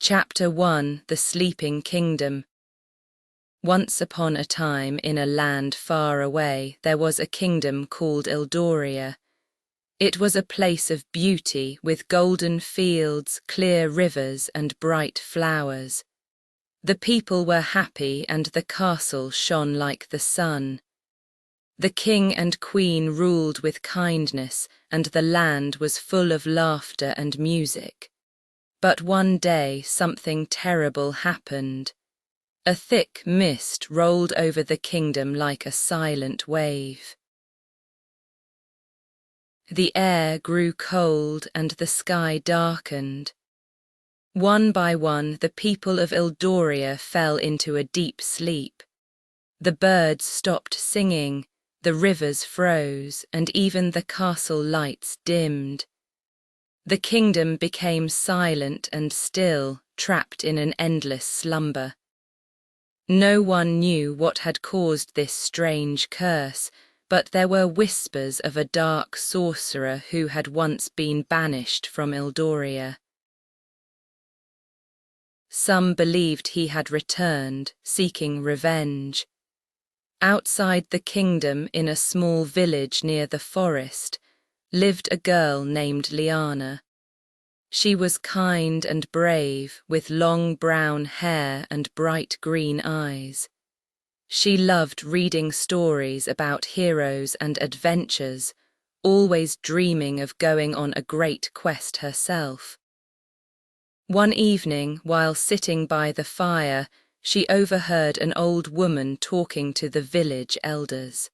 Chapter 1: The Sleeping Kingdom. Once upon a time, in a land far away, there was a kingdom called Eldoria. It was a place of beauty, with golden fields, clear rivers, and bright flowers. The people were happy, and the castle shone like the sun. The king and queen ruled with kindness, and the land was full of laughter and music. But one day something terrible happened. A thick mist rolled over the kingdom like a silent wave. The air grew cold and the sky darkened. One by one, the people of Eldoria fell into a deep sleep. The birds stopped singing, the rivers froze, and even the castle lights dimmed. The kingdom became silent and still, trapped in an endless slumber. No one knew what had caused this strange curse, but there were whispers of a dark sorcerer who had once been banished from Eldoria. Some believed he had returned, seeking revenge. Outside the kingdom, in a small village near the forest, lived a girl named Liana. She was kind and brave, with long brown hair and bright green eyes. She loved reading stories about heroes and adventures, always dreaming of going on a great quest herself. One evening, while sitting by the fire, she overheard an old woman talking to the village elders.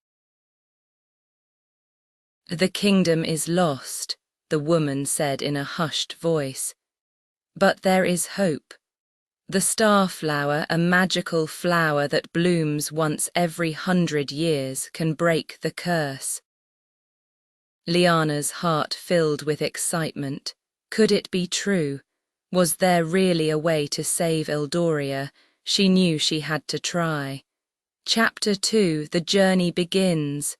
"The kingdom is lost," the woman said in a hushed voice. "But there is hope. The Starflower, a magical flower that blooms once every 100 years, can break the curse." Liana's heart filled with excitement. Could it be true? Was there really a way to save Eldoria? She knew she had to try. Chapter 2: The Journey Begins.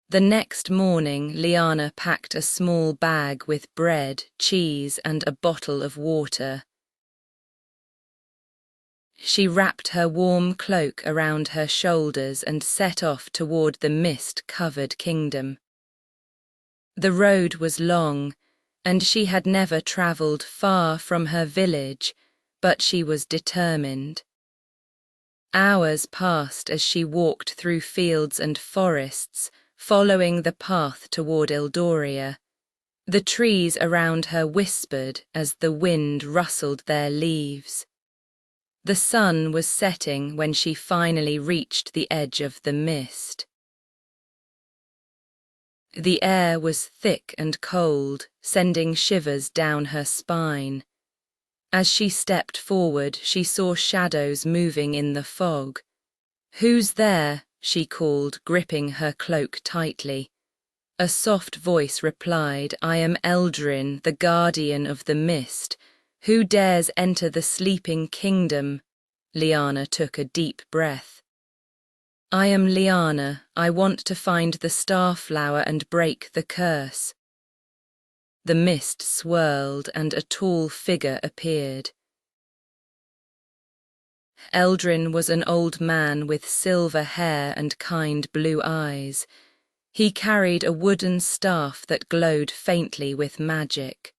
The next morning, Liana packed a small bag with bread, cheese, and a bottle of water. She wrapped her warm cloak around her shoulders and set off toward the mist-covered kingdom. The road was long, and she had never travelled far from her village, but she was determined. Hours passed as she walked through fields and forests, following the path toward Eldoria. The trees around her whispered as the wind rustled their leaves. The sun was setting when she finally reached the edge of the mist. The air was thick and cold, sending shivers down her spine. As she stepped forward, she saw shadows moving in the fog. "Who's there?" she called, gripping her cloak tightly. A soft voice replied, "I am Eldrin, the guardian of the mist. Who dares enter the sleeping kingdom?" Liana took a deep breath. "I am Liana. I want to find the Starflower and break the curse." The mist swirled and a tall figure appeared. Eldrin was an old man with silver hair and kind blue eyes. He carried a wooden staff that glowed faintly with magic.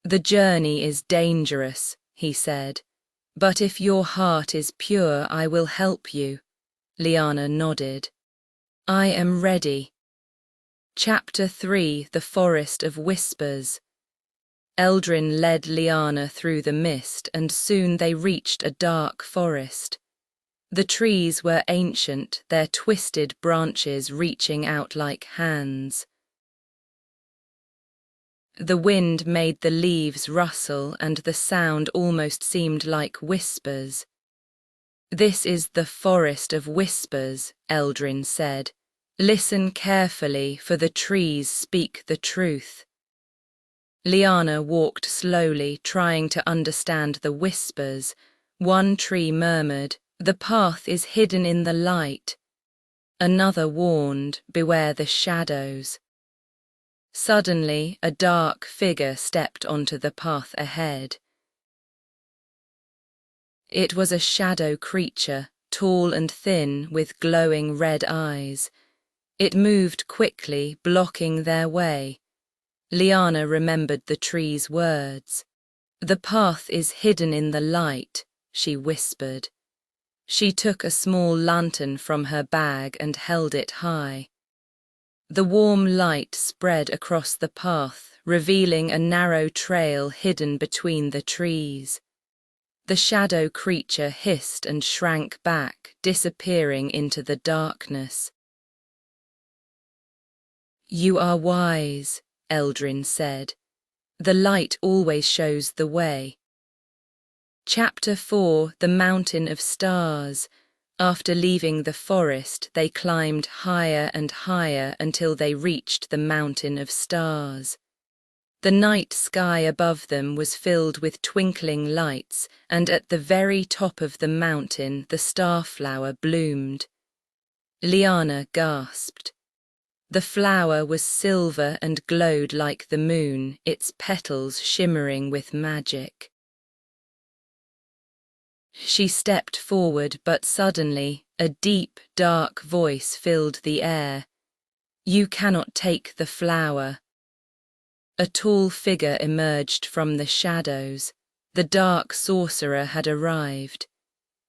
"The journey is dangerous," he said, "but if your heart is pure, I will help you." Liana nodded. "I am ready." Chapter 3: The Forest of Whispers. Eldrin led Liana through the mist, and soon they reached a dark forest. The trees were ancient, their twisted branches reaching out like hands. The wind made the leaves rustle, and the sound almost seemed like whispers. "This is the Forest of Whispers," Eldrin said. "Listen carefully, for the trees speak the truth." Liana walked slowly, trying to understand the whispers. One tree murmured, "The path is hidden in the light." Another warned, "Beware the shadows." Suddenly, a dark figure stepped onto the path ahead. It was a shadow creature, tall and thin, with glowing red eyes. It moved quickly, blocking their way. Liana remembered the tree's words. "The path is hidden in the light," she whispered. She took a small lantern from her bag and held it high. The warm light spread across the path, revealing a narrow trail hidden between the trees. The shadow creature hissed and shrank back, disappearing into the darkness. "You are wise," Eldrin said. "The light always shows the way." Chapter 4: The Mountain of Stars. After leaving the forest, they climbed higher and higher until they reached the Mountain of Stars. The night sky above them was filled with twinkling lights, and at the very top of the mountain the starflower bloomed. Liana gasped. The flower was silver and glowed like the moon, its petals shimmering with magic. She stepped forward, but suddenly a deep, dark voice filled the air. "You cannot take the flower." A tall figure emerged from the shadows. The dark sorcerer had arrived.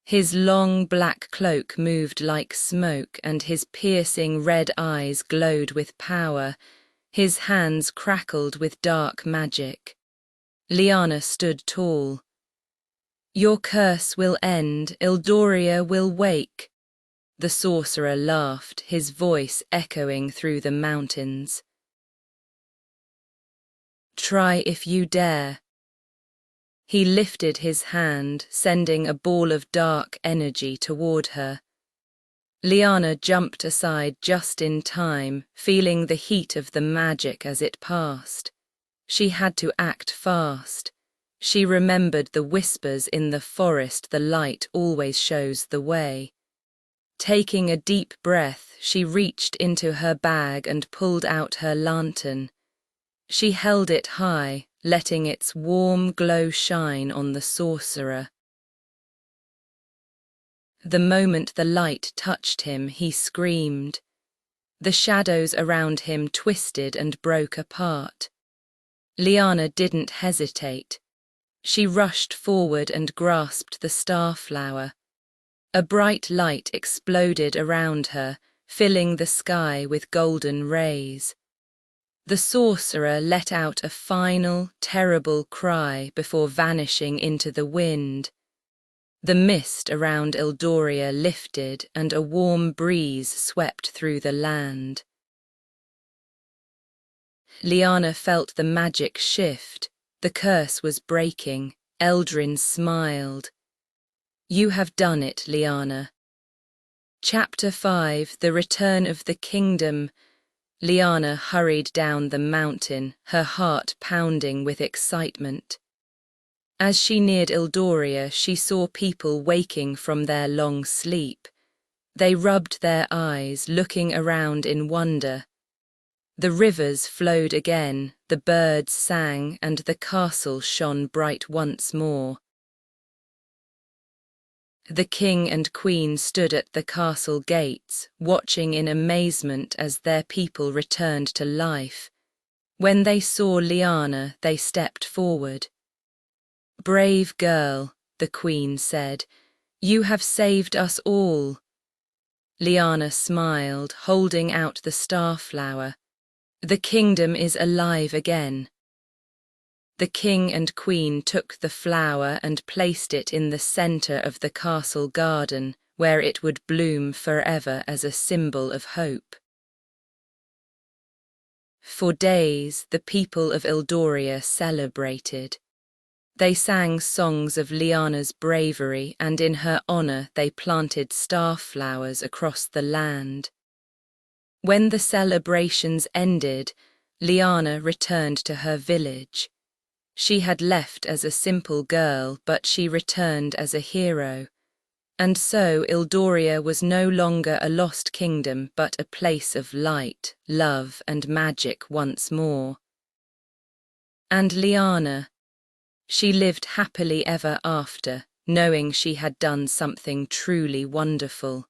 His long black cloak moved like smoke, and his piercing red eyes glowed with power. His hands crackled with dark magic. Liana stood tall. "Your curse will end, Eldoria will wake." The sorcerer laughed, his voice echoing through the mountains. "Try if you dare." He lifted his hand, sending a ball of dark energy toward her. Liana jumped aside just in time, feeling the heat of the magic as it passed. She had to act fast. She remembered the whispers in the forest, "The light always shows the way." Taking a deep breath, she reached into her bag and pulled out her lantern. She held it high, letting its warm glow shine on the sorcerer. The moment the light touched him, he screamed. The shadows around him twisted and broke apart. Liana didn't hesitate. She rushed forward and grasped the starflower. A bright light exploded around her, filling the sky with golden rays. The sorcerer let out a final, terrible cry before vanishing into the wind. The mist around Eldoria lifted, and a warm breeze swept through the land. Liana felt the magic shift. The curse was breaking. Eldrin smiled. "You have done it, Liana." Chapter 5: The Return of the Kingdom. Liana hurried down the mountain, her heart pounding with excitement. As she neared Eldoria, she saw people waking from their long sleep. They rubbed their eyes, looking around in wonder. The rivers flowed again, the birds sang, and the castle shone bright once more. The king and queen stood at the castle gates, watching in amazement as their people returned to life. When they saw Liana, they stepped forward. "Brave girl," the queen said, "you have saved us all." Liana smiled, holding out the starflower. "The kingdom is alive again." The king and queen took the flower and placed it in the center of the castle garden, where it would bloom forever as a symbol of hope. For days, the people of Eldoria celebrated. They sang songs of Liana's bravery, and in her honor they planted starflowers across the land. When the celebrations ended, Liana returned to her village. She had left as a simple girl, but she returned as a hero. And so Eldoria was no longer a lost kingdom, but a place of light, love, and magic once more. And Liana, she lived happily ever after, knowing she had done something truly wonderful.